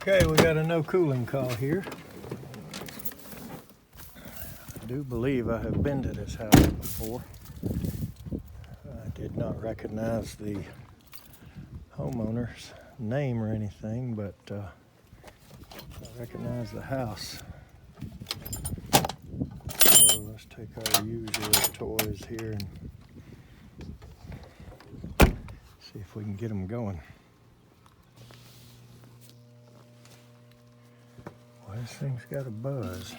Okay, we got a no cooling call here. I do believe I have been to this house before. I did not recognize the homeowner's name or anything, but I recognize the house. So let's take our usual toys here and see if we can get them going. Well, this thing's got a buzz.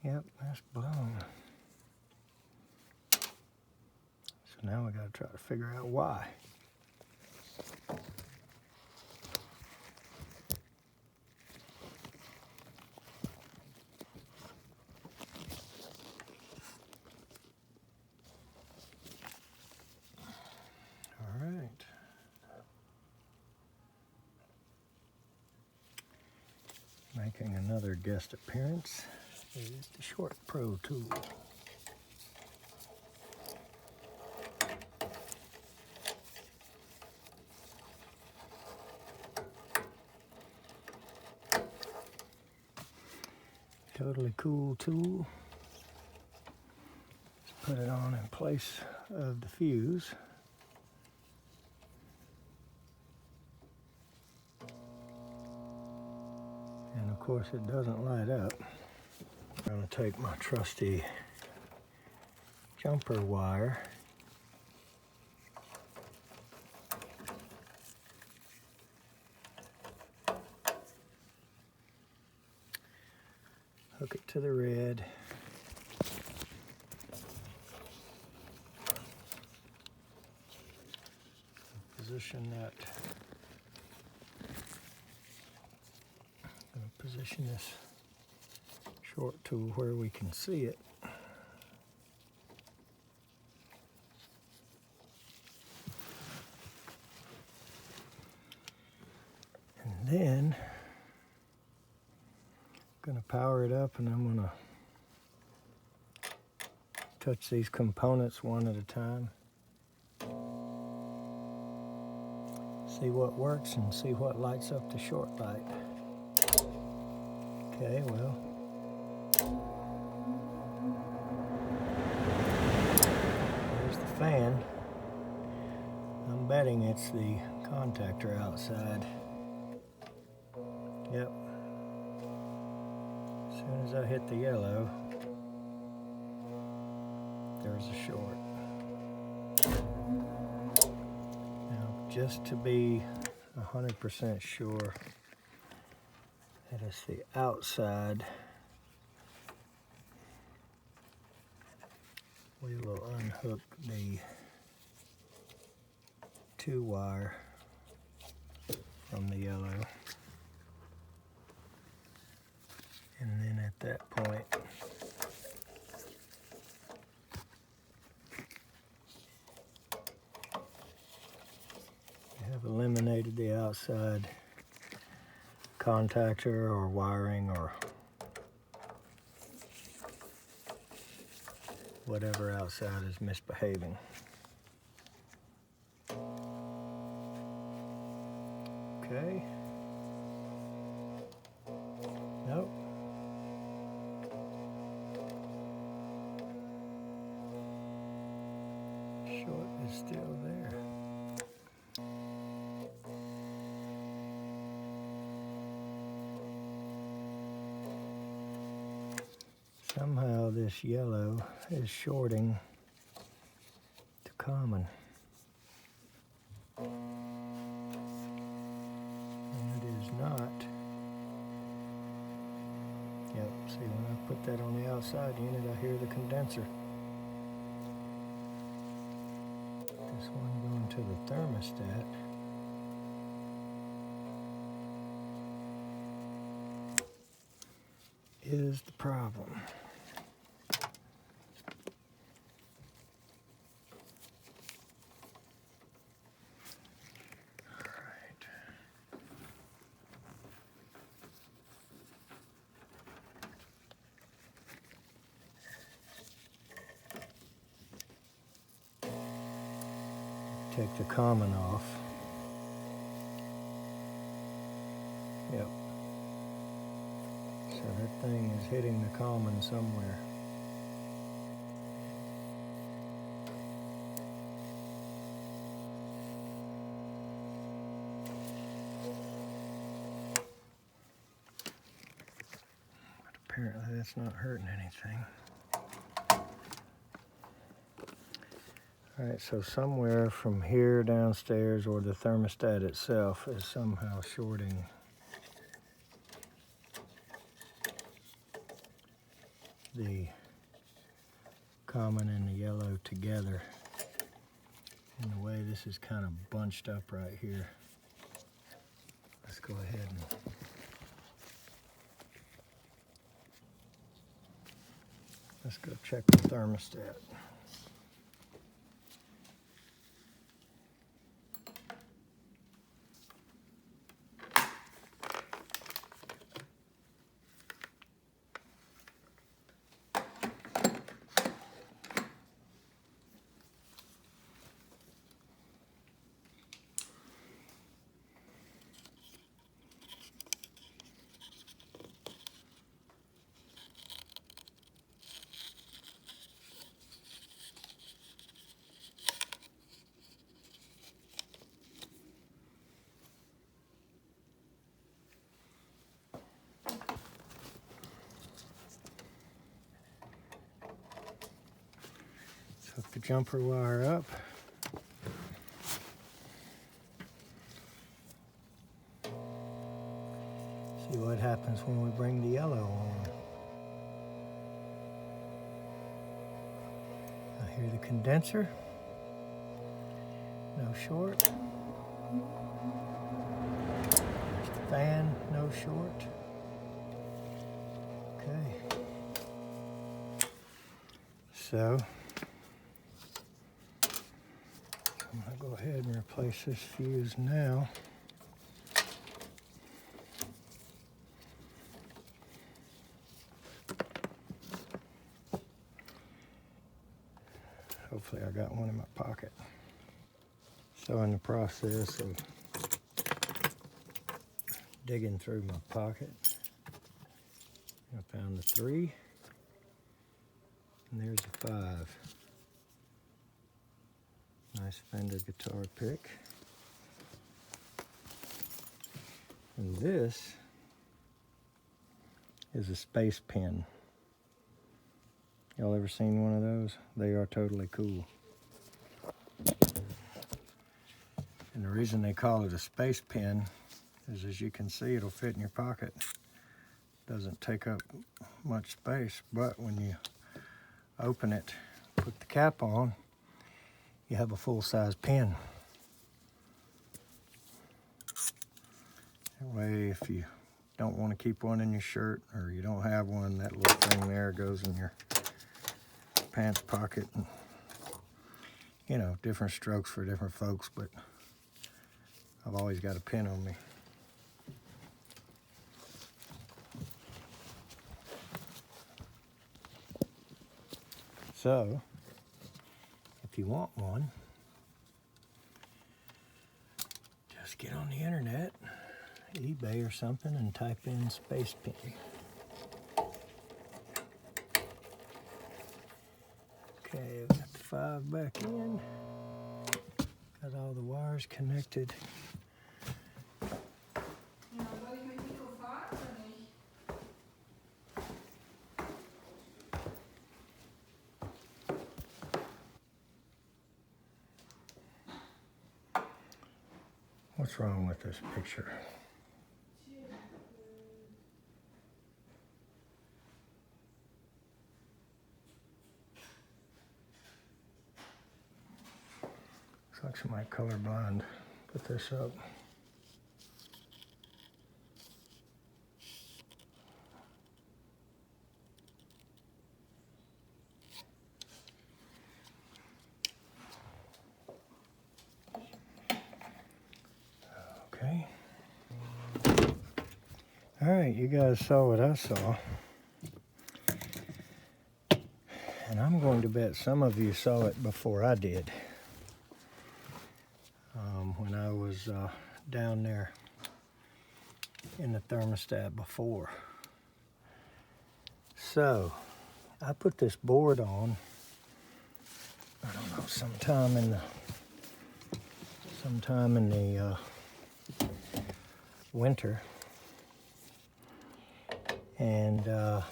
Yep, that's blown. So now we gotta try to figure out why. All right. Making another guest appearance is the Short Pro tool. Totally cool tool. Let's put it on in place of the fuse. And of course it doesn't light up. I'm going to take my trusty jumper wire hook it to the red. Position that. I'm going to position this short tool where we can see it. And then I'm going to power it up, and I'm going to touch these components one at a time. See what works and see what lights up the short light. Okay, well, there's the fan. I'm betting it's the contactor outside. Yep. As soon as I hit the yellow, there's a short. Now, just to be 100% sure that it's the outside, we will unhook the 2-wire from the yellow. And then at that point, we have eliminated the outside contactor or wiring or whatever outside is misbehaving. Okay. Nope. Short is still there. Somehow this yellow is shorting to common. And it is not. Yep, see, when I put that on the outside unit, I hear the condenser. This one going to the thermostat. Is the problem. Take the common off. Yep. So that thing is hitting the common somewhere. But apparently that's not hurting anything. Alright, so somewhere from here downstairs, or the thermostat itself, is somehow shorting the common and the yellow together. And the way this is kind of bunched up right here. Let's go ahead and let's go check the thermostat. Hook the jumper wire up. See what happens when we bring the yellow on. I hear the condenser. No short. There's the fan, no short. Okay. So I'm going to go ahead and replace this fuse now. Hopefully I got one in my pocket. So in the process of digging through my pocket, I found the 3, and there's a 5. Nice Fender guitar pick. And this is a space pin. Y'all ever seen one of those? They are totally cool. And the reason they call it a space pin is, as you can see, it'll fit in your pocket. Doesn't take up much space, but when you open it, put the cap on, you have a full-size pin. That way, if you don't want to keep one in your shirt, or you don't have one, that little thing there goes in your pants pocket. And, you know, different strokes for different folks, but I've always got a pin on me. So, if you want one, just get on the internet, eBay or something, and type in space pin. Okay, I've got the 5 back in. Got all the wires connected. What's wrong with this picture? Looks like like somebody colorblind put this up. Okay. All right, you guys saw what I saw. And I'm going to bet some of you saw it before I did. When I was down there in the thermostat before. So, I put this board on, I don't know, sometime in the winter. And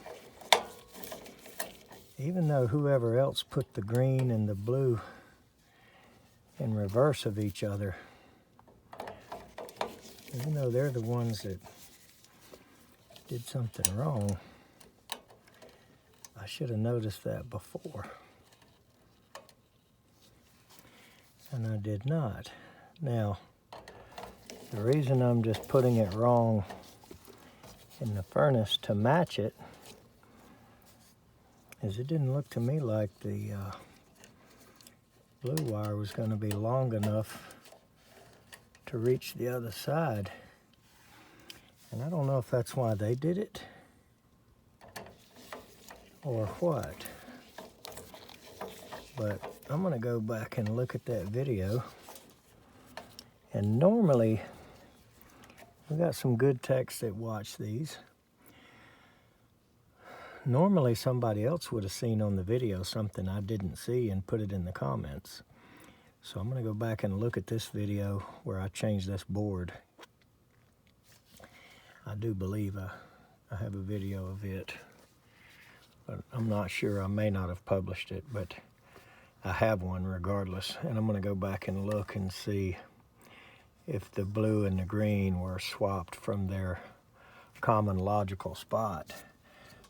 even though whoever else put the green and the blue in reverse of each other, even though they're the ones that did something wrong, I should have noticed that before. And I did not. Now, the reason I'm just putting it wrong in the furnace to match it is it didn't look to me like the blue wire was going to be long enough to reach the other side. And I don't know if that's why they did it or what. But I'm going to go back and look at that video. And normally, we got some good techs that watch these. Normally somebody else would have seen on the video something I didn't see and put it in the comments. So I'm going to go back and look at this video where I changed this board. I do believe I have a video of it, but I'm not sure. I may not have published it, but I have one regardless. And I'm going to go back and look and see if the blue and the green were swapped from their common logical spot.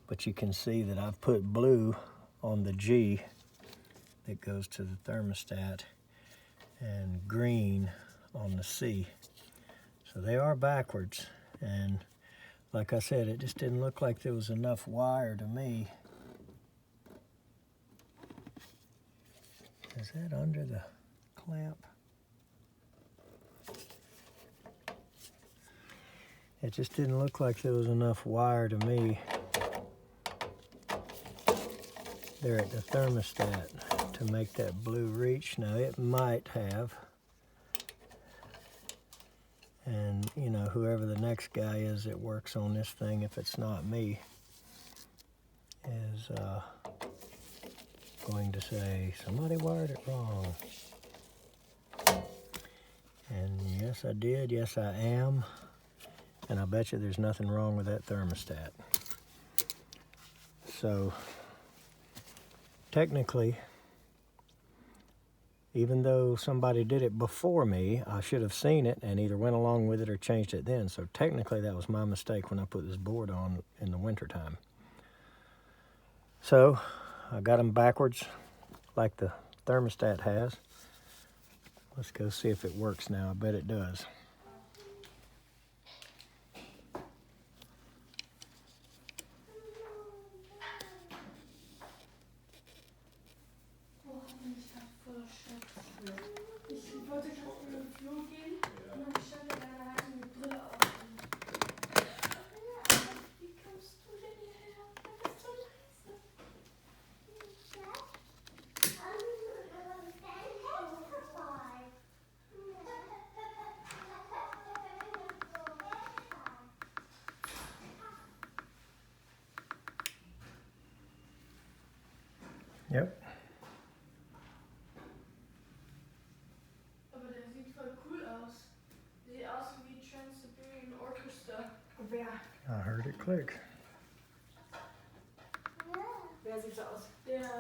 But you can see that I've put blue on the G that goes to the thermostat and green on the C. So they are backwards, and like I said, it just didn't look like there was enough wire to me. Is that under the clamp? It just didn't look like there was enough wire to me there at the thermostat to make that blue reach. Now it might have, and you know, whoever the next guy is that works on this thing, if it's not me, is going to say somebody wired it wrong. And yes I did, yes I am, and I bet you there's nothing wrong with that thermostat. So technically, even though somebody did it before me, I should have seen it and either went along with it or changed it then. So technically that was my mistake when I put this board on in the wintertime. So I got them backwards like the thermostat has. Let's go see if it works now. I bet it does. Yep. Aber der sieht voll cool aus. Sieht aus wie Trans-Siberian Orchestra. Wer? I heard it click. Wer sieht so aus? Der.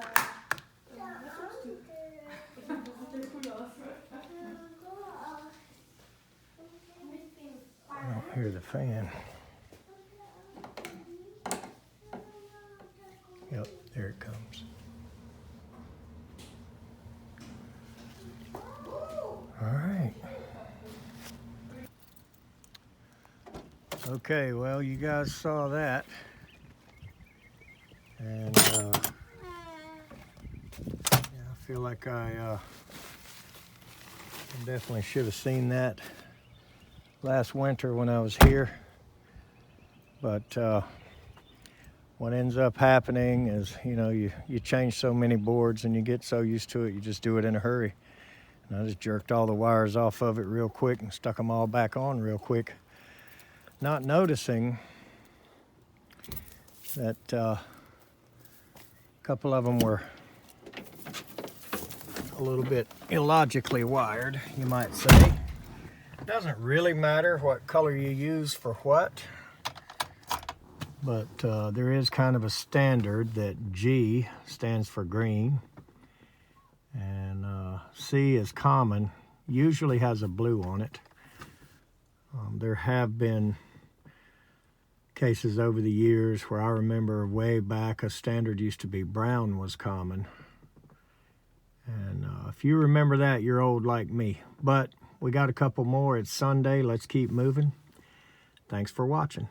Was sagst du? Der sieht cool aus. I don't hear the fan. Yep, there it comes. Okay, well, you guys saw that. And yeah, I feel like I definitely should have seen that last winter when I was here. But what ends up happening is, you know, you change so many boards and you get so used to it, you just do it in a hurry. And I just jerked all the wires off of it real quick and stuck them all back on real quick, not noticing that a couple of them were a little bit illogically wired, you might say. It doesn't really matter what color you use for what, but there is kind of a standard that G stands for green, and C is common, usually has a blue on it. There have been cases over the years where I remember way back a standard used to be brown was common. And if you remember that, you're old like me. But we got a couple more. It's Sunday. Let's keep moving. Thanks for watching.